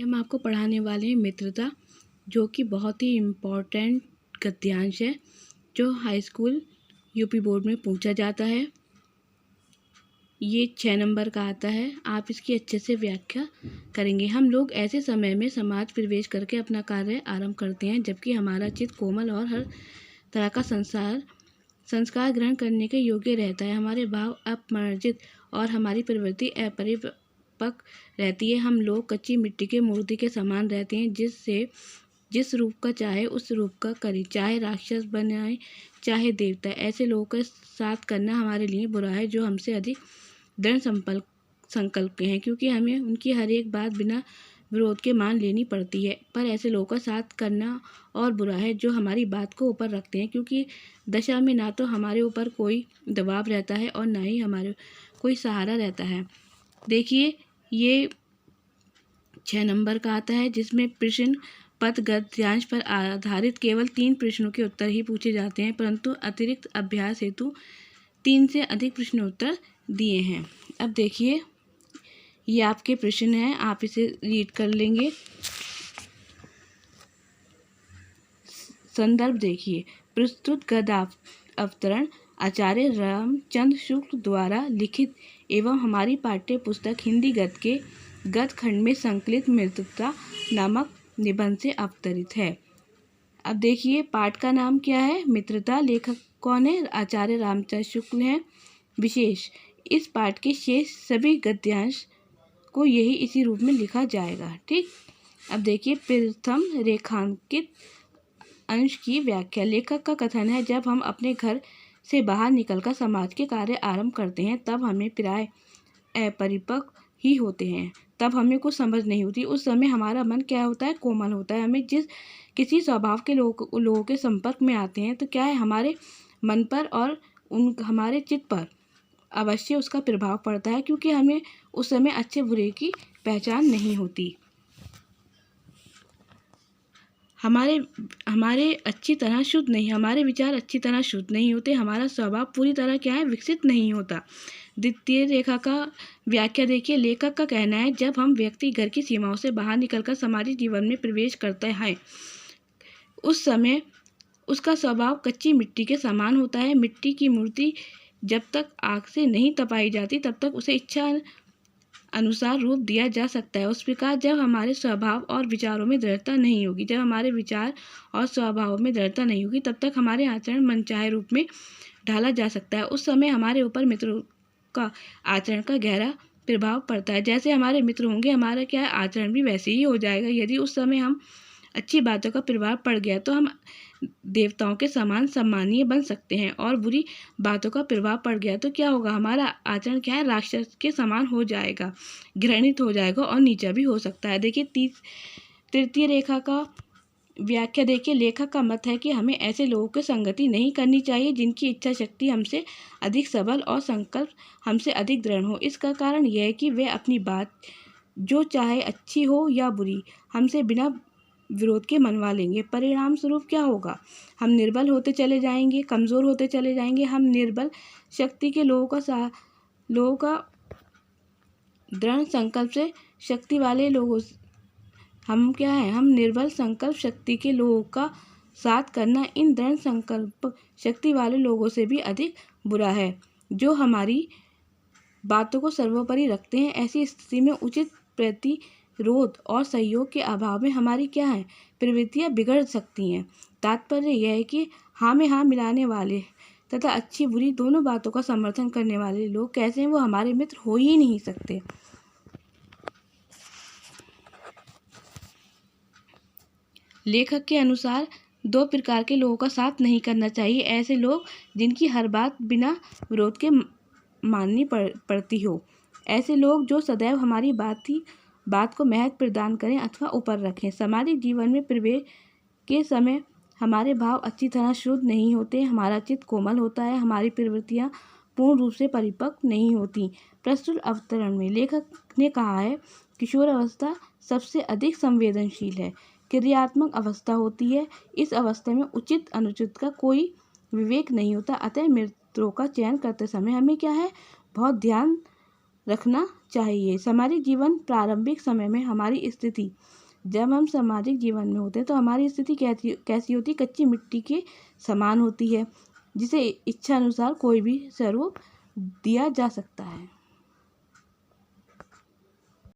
हम आपको पढ़ाने वाले हैं मित्रता, जो कि बहुत ही इम्पोर्टेंट गद्यांश है, जो हाई स्कूल यूपी बोर्ड में पूछा जाता है। ये 6 नंबर का आता है। आप इसकी अच्छे से व्याख्या करेंगे। हम लोग ऐसे समय में समाज प्रवेश करके अपना कार्य आरंभ करते हैं, जबकि हमारा चित्त कोमल और हर तरह का संस्कार ग्रहण करने के योग्य रहता है। हमारे भाव अपमार्जित और हमारी प्रवृत्ति अपरिपक्व रहती है। हम लोग कच्ची मिट्टी के मूर्ति के समान रहते हैं, जिस रूप का चाहे उस रूप का करें, चाहे राक्षस बनाए चाहे देवता। ऐसे लोगों के साथ करना हमारे लिए बुरा है, जो हमसे अधिक दृढ़ संकल्प के हैं, क्योंकि हमें उनकी हर एक बात बिना विरोध के मान लेनी पड़ती है। पर ऐसे लोगों का साथ करना और बुरा है, जो हमारी बात को ऊपर रखते हैं, क्योंकि दशा में ना तो हमारे ऊपर कोई दबाव रहता है और ना ही हमारे कोई सहारा रहता है। देखिए, ये 6 नंबर का आता है, जिसमें प्रश्न पत्र गद्यांश पर आधारित केवल 3 प्रश्नों के उत्तर ही पूछे जाते हैं, परंतु अतिरिक्त अभ्यास हेतु 3 से अधिक प्रश्न उत्तर दिए हैं। अब देखिए, ये आपके प्रश्न हैं, आप इसे रीड कर लेंगे। संदर्भ देखिए, प्रस्तुत गद्य अवतरण आचार्य रामचंद्र शुक्ल द्वारा लिखित एवं हमारी पाठ्य पुस्तक हिंदी गद्य के गद्य खंड में संकलित मित्रता नामक निबंध से अवतरित है। अब देखिए, पाठ का नाम क्या है? मित्रता। लेखक कौन है? आचार्य रामचंद्र शुक्ल हैं। विशेष, इस पाठ के शेष सभी गद्यांश को यही इसी रूप में लिखा जाएगा। ठीक। अब देखिए, प्रथम रेखांकित अंश की व्याख्या। लेखक का कथन है, जब हम अपने घर से बाहर निकलकर समाज के कार्य आरंभ करते हैं, तब हमें प्राय अपरिपक्व ही होते हैं। तब हमें कुछ समझ नहीं होती। उस समय हमारा मन क्या होता है? कोमल होता है। हमें किसी स्वभाव के लोगों के संपर्क में आते हैं, तो क्या है, हमारे मन पर और हमारे चित्त पर अवश्य उसका प्रभाव पड़ता है, क्योंकि हमें उस समय अच्छे बुरे की पहचान नहीं होती। हमारे विचार अच्छी तरह शुद्ध नहीं होते। हमारा स्वभाव पूरी तरह क्या है? विकसित नहीं होता। द्वितीय रेखा का व्याख्या देखिए। लेखक का कहना है, जब हम व्यक्ति घर की सीमाओं से बाहर निकलकर सामाजिक जीवन में प्रवेश करते हैं, उस समय उसका स्वभाव कच्ची मिट्टी के समान होता है। मिट्टी की मूर्ति जब तक आग से नहीं तपाई जाती, तब तक उसे इच्छा अनुसार रूप दिया जा सकता है। उस प्रकार जब हमारे स्वभाव और विचारों में दृढ़ता नहीं होगी, जब हमारे विचार और स्वभाव में दृढ़ता नहीं होगी, तब तक हमारे आचरण मनचाहे रूप में ढाला जा सकता है। उस समय हमारे ऊपर मित्रों का आचरण का गहरा प्रभाव पड़ता है। जैसे हमारे मित्र होंगे, हमारा क्या है, आचरण भी वैसे ही हो जाएगा। यदि उस समय हम अच्छी बातों का प्रभाव पड़ गया, तो हम देवताओं के समान सम्मानीय बन सकते हैं, और बुरी बातों का प्रभाव पड़ गया तो क्या होगा? हमारा आचरण क्या है? राक्षस के समान हो जाएगा, घृणित हो जाएगा और नीचा भी हो सकता है। देखिए, तृतीय रेखा का व्याख्या देखिए। लेखक का मत है कि हमें ऐसे लोगों की संगति नहीं करनी चाहिए, जिनकी इच्छा शक्ति हमसे अधिक सबल और संकल्प हमसे अधिक दृढ़ हो। इसका कारण यह है कि वे अपनी बात, जो चाहे अच्छी हो या बुरी, हमसे बिना विरोध के मनवा लेंगे। परिणाम स्वरूप क्या होगा? हम निर्बल होते चले जाएंगे, कमज़ोर होते चले जाएंगे। हम निर्बल शक्ति के लोगों का दृढ़ संकल्प से शक्ति वाले लोगों हम क्या है? हम निर्बल संकल्प शक्ति के लोगों का साथ करना इन दृढ़ संकल्प शक्ति वाले लोगों से भी अधिक बुरा है, जो हमारी बातों को सर्वोपरि रखते हैं। ऐसी स्थिति में उचित प्रतिरोध और सहयोग के अभाव में हमारी क्या है? प्रवृत्तियां बिगड़ सकती हैं। तात्पर्य यह है कि हाँ में हाँ मिलाने वाले तथा अच्छी बुरी दोनों बातों का समर्थन करने वाले लोग कैसे हैं? वो हमारे मित्र हो ही नहीं सकते। लेखक के अनुसार 2 प्रकार के लोगों का साथ नहीं करना चाहिए। ऐसे लोग जिनकी हर बात बिना विरोध के माननी पड़ती हो। ऐसे लोग जो सदैव हमारी बात को महत्व प्रदान करें अथवा ऊपर रखें। सामाजिक जीवन में प्रवेश के समय हमारे भाव अच्छी तरह शुद्ध नहीं होते, हमारा चित्त कोमल होता है, हमारी प्रवृत्तियाँ पूर्ण रूप से परिपक्व नहीं होती। प्रस्तुत अवतरण में लेखक ने कहा है, किशोर अवस्था सबसे अधिक संवेदनशील है, क्रियात्मक अवस्था होती है। इस अवस्था में उचित अनुचित का कोई विवेक नहीं होता। अतः मित्रों का चयन करते समय हमें क्या है? बहुत ध्यान रखना चाहिए। सामाजिक जीवन प्रारंभिक समय में हमारी स्थिति, जब हम सामाजिक जीवन में होते हैं तो हमारी स्थिति कैसी होती है? कच्ची मिट्टी के समान होती है, जिसे इच्छा अनुसार कोई भी स्वरूप दिया जा सकता है।